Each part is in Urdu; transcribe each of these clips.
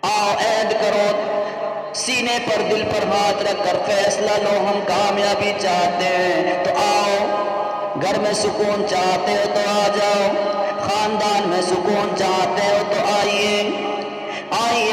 آؤ عہد کرو، سینے پر دل پر ہاتھ رکھ کر فیصلہ لو، ہم کامیابی چاہتے ہیں تو آؤ، گھر میں سکون چاہتے ہو تو آ جاؤ، خاندان میں سکون چاہتے ہو تو آئیے،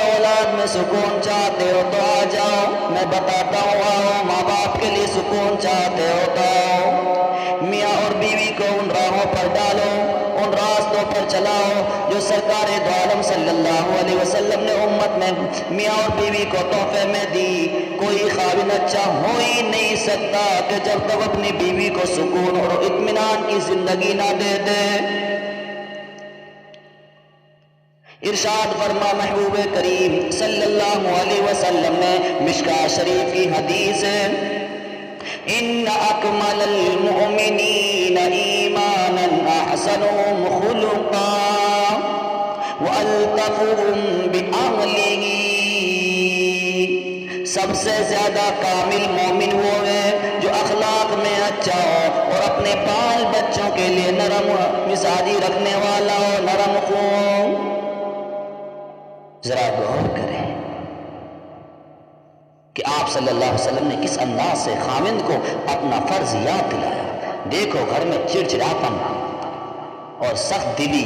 اولاد میں سکون چاہتے ہو تو آ جاؤ، میں بتاتا ہوں آؤ، ماں باپ کے لیے سکون چاہتے ہو تو آؤ، میاں اور بیوی کو ان راہوں پر ڈالو، ان راستوں پر چلاؤ جو سرکار دو عالم صلی اللہ علیہ وسلم نے امت میں میاں اور بیوی کو تحفے میں دی۔ کوئی خاوند اچھا ہو ہی نہیں سکتا کہ جب تک اپنی بیوی کو سکون اور اطمینان کی زندگی نہ دے دے۔ ارشاد فرما محبوب کریم صلی اللہ علیہ وسلم نے، مشکاہ شریف کی حدیث ہے، ان اکمل المؤمنین ایمانا احسنهم خلقا والطفهم باہلہ، سب سے زیادہ کامل مومن وہ ہے جو اخلاق میں اچھا ہو اور اپنے بال بچوں کے لیے نرم مزاجی رکھنے والا ہو، نرم خون۔ ذرا غور کریں کہ آپ صلی اللہ علیہ وسلم نے کس انداز سے خاوند کو اپنا فرض یاد دلایا۔ دیکھو گھر میں چڑچڑاپن اور سخت دلی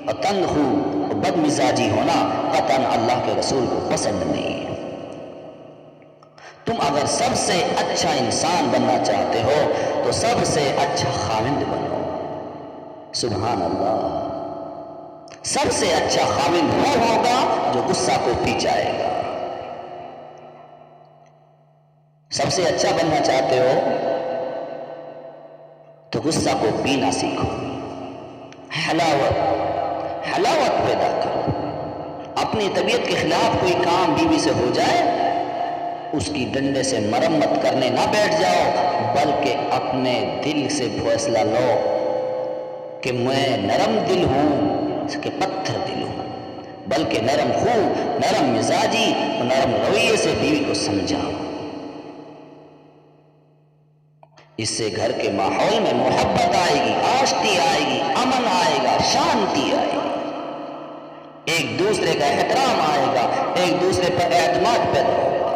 اور تنگ خو اور بد مزاجی ہونا قطعاً اللہ کے رسول کو پسند نہیں ہے۔ تم اگر سب سے اچھا انسان بننا چاہتے ہو تو سب سے اچھا خاوند بنو۔ سبحان اللہ۔ سب سے اچھا خاوند وہ ہوگا جو غصہ کو پی جائے گا۔ سب سے اچھا بننا چاہتے ہو تو غصہ کو پینا سیکھو، حلاوت پیدا کرو۔ اپنی طبیعت کے خلاف کوئی کام بیوی سے ہو جائے، اس کی ڈنڈے سے مرمت کرنے نہ بیٹھ جاؤ، بلکہ اپنے دل سے فیصلہ لو کہ میں نرم دل ہوں کہ پتھر دل ہوں، بلکہ نرم خو، نرم مزاجی اور نرم رویے سے بیوی کو سمجھاؤ۔ اس سے گھر کے ماحول میں محبت آئے گی، آشتی آئے گی، امن آئے گا، شانتی آئے گی، ایک دوسرے کا احترام آئے گا، ایک دوسرے پر اعتماد پیدا ہوگا،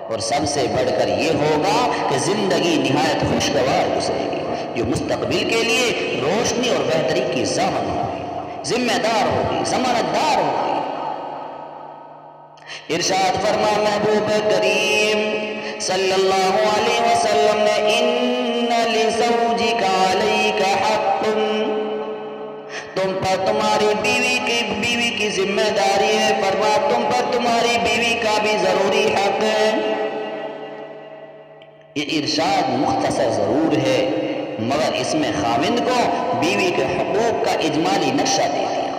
اور سب سے بڑھ کر یہ ہوگا کہ زندگی نہایت خوشگوار گزرے گی، جو مستقبل کے لیے روشنی اور بہتری کی ضامن ہوگی، ذمہ دار ہوگی، ضمانت دار ہوگی۔ ارشاد فرما محبوب کریم صلی اللہ علیہ وسلم نے، ان لزوجک علیک حق، تم پر تمہاری بیوی کی ذمہ داری ہے، فرما تم پر تمہاری بیوی کا بھی ضروری حق ہے۔ یہ ارشاد مختصر ضرور ہے، مگر اس میں خاوند کو بیوی کے حقوق کا اجمالی نقشہ دے دیا۔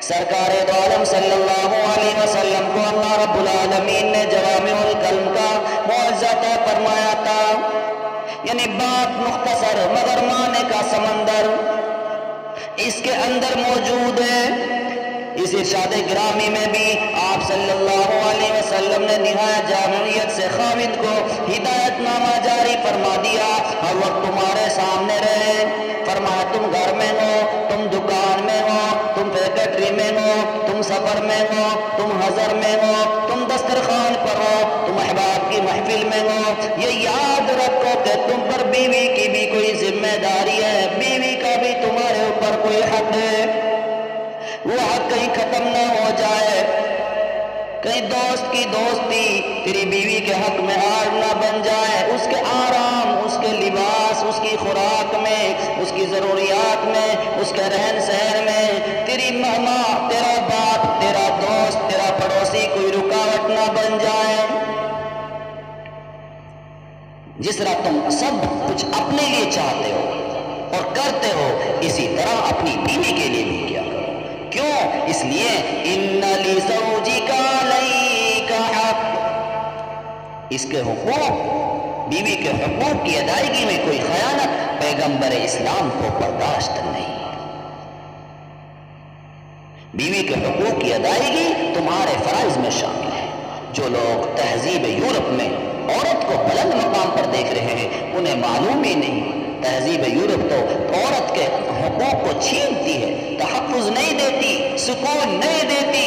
سرکار دو عالم صلی اللہ علیہ وسلم کو اللہ رب العالمین نے جوامع الکلم کا معجزہ عطا فرمایا تھا، یعنی بات مختصر مگر معنی کا سمندر اس کے اندر موجود ہے۔ اس ارشاد گرامی میں بھی آپ صلی اللہ علیہ وسلم نے نہایت جامعیت سے خاوند کو ہدایت نامہ جاری فرما دیا، ہر وقت تمہارے سامنے رہے، فرمایا تم گھر میں ہو، تم دکان میں ہو، تم فیکٹری میں ہو، تم سفر میں ہو، تم حضر میں ہو، تم دسترخوان پر ہو، تم احباب کی محفل میں ہو، یہ یاد رکھو کہ تم پر بیوی کی بھی کوئی ذمہ داری ہے، بیوی کا بھی تمہارے اوپر کوئی حق ہے۔ وہ حق کہیں ختم نہ ہو جائے، کہیں دوست کی دوستی تیری بیوی کے حق میں آڑ نہ بن جائے، اس کے آرام، اس کے لباس، اس کی خوراک میں، اس کی ضروریات میں، اس کے رہن سہن میں تیری ماں، تیرا باپ، تیرا دوست، تیرا پڑوسی کوئی رکاوٹ نہ بن جائے۔ جس طرح تم سب کچھ اپنے لیے چاہتے ہو اور کرتے ہو، اسی طرح اپنی بیوی کے لیے بھی کیا کرو۔ کیوں؟ اس لیے ان لزوجک علیک حق، اس کے حقوق، بیوی کے حقوق کی ادائیگی میں کوئی خیانت پیغمبر اسلام کو برداشت نہیں۔ بیوی کے حقوق کی ادائیگی تمہارے فرائض میں شامل ہے۔ جو لوگ تہذیب یورپ میں عورت کو بلند مقام پر دیکھ رہے ہیں، انہیں معلوم ہی نہیں تہذیب یورپ تو عورت کے حقوق کو چھینتی ہے، تحفظ نہیں دیتی، سکون نہیں دیتی،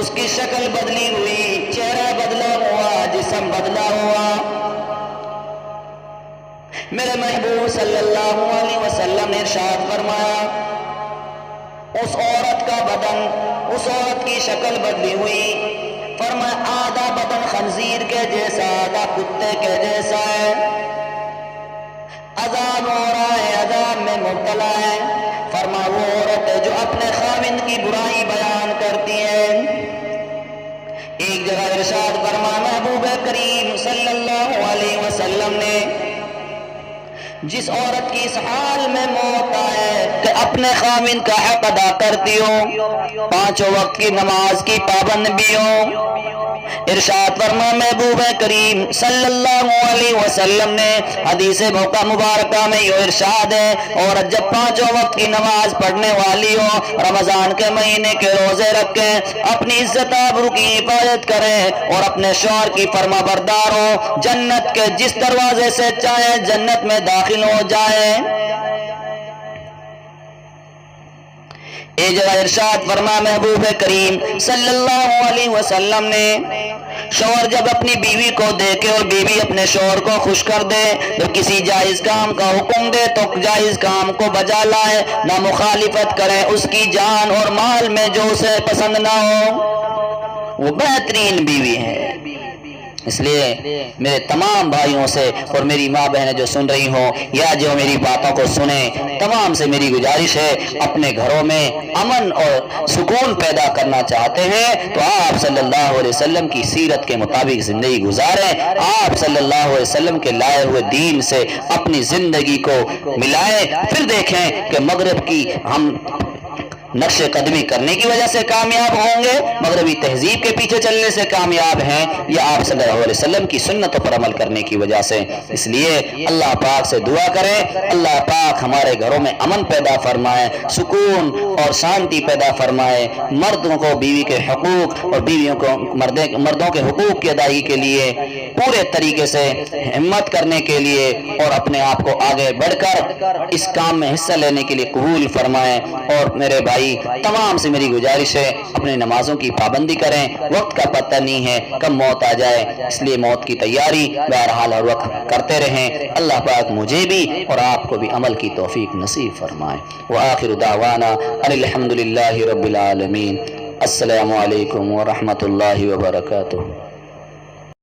اس کی شکل بدلی ہوئی، چہرہ بدلا ہوا، جسم بدلا ہوا۔ میرے محبوب صلی اللہ علیہ وسلم نے ارشاد فرمایا اس عورت کا بدن، اس عورت کی شکل بدلی ہوئی، فرمایا آدھا بدن خنزیر کے جیسا، آدھا کتے کے جیسا ہے، عذاب ہو رہا ہے، عذاب میں مبتلا ہے۔ فرمایا وہ عورت ہے جو اپنے خاوند کی برائی بیان کرتی ہے۔ ایک جگہ ارشاد فرمایا محبوب کریم صلی اللہ علیہ وسلم نے جس عورت کی اس حال میں موت آئے کہ اپنے خاوند کا حق ادا کرتی ہو، پانچوں وقت کی نماز کی پابند بھی ہو، ارشاد فرما محبوب کریم صلی اللہ علیہ وسلم نے حدیث مبارکہ میں یہ ارشاد ہے عورت جب پانچوں وقت کی نماز پڑھنے والی ہو، رمضان کے مہینے کے روزے رکھیں، اپنی عزت آبرو کی حفاظت کریں اور اپنے شوہر کی فرما بردار ہو، جنت کے جس دروازے سے چاہے جنت میں داخل ہو جائے۔ ایک جگہ ارشاد فرما محبوب کریم صلی اللہ علیہ وسلم نے شوہر جب اپنی بیوی کو دیکھے اور بیوی اپنے شوہر کو خوش کر دے، جب کسی جائز کام کا حکم دے تو جائز کام کو بجا لائے، نہ مخالفت کرے، اس کی جان اور مال میں جو اسے پسند نہ ہو، وہ بہترین بیوی ہے۔ اس لیے میرے تمام بھائیوں سے اور میری ماں بہنیں جو سن رہی ہوں یا جو میری باتوں کو سنیں، تمام سے میری گزارش ہے اپنے گھروں میں امن اور سکون پیدا کرنا چاہتے ہیں تو آپ صلی اللہ علیہ وسلم کی سیرت کے مطابق زندگی گزاریں، آپ صلی اللہ علیہ وسلم کے لائے ہوئے دین سے اپنی زندگی کو ملائیں، پھر دیکھیں کہ مغرب کی ہم نقش قدمی کرنے کی وجہ سے کامیاب ہوں گے، مغربی تہذیب کے پیچھے چلنے سے کامیاب ہیں، یا آپ صلی اللہ علیہ وسلم کی سنتوں پر عمل کرنے کی وجہ سے۔ اس لیے اللہ پاک سے دعا کریں اللہ پاک ہمارے گھروں میں امن پیدا فرمائے، سکون اور شانتی پیدا فرمائے، مردوں کو بیوی کے حقوق اور بیویوں کو مردوں کے حقوق کی ادائیگی کے لیے پورے طریقے سے ہمت کرنے کے لیے اور اپنے آپ کو آگے بڑھ کر اس کام میں حصہ لینے کے لیے قبول فرمائیں۔ اور میرے بھائی تمام سے میری گزارش ہے اپنے نمازوں کی پابندی کریں، وقت کا پتہ نہیں ہے کب موت آ جائے، اس لیے موت کی تیاری بہرحال ہر وقت کرتے رہیں۔ اللہ پاک مجھے بھی اور آپ کو بھی عمل کی توفیق نصیب فرمائے۔ وآخر دعوانا ان الحمد للہ رب العالمین۔ السلام علیکم ورحمۃ اللہ وبرکاتہ۔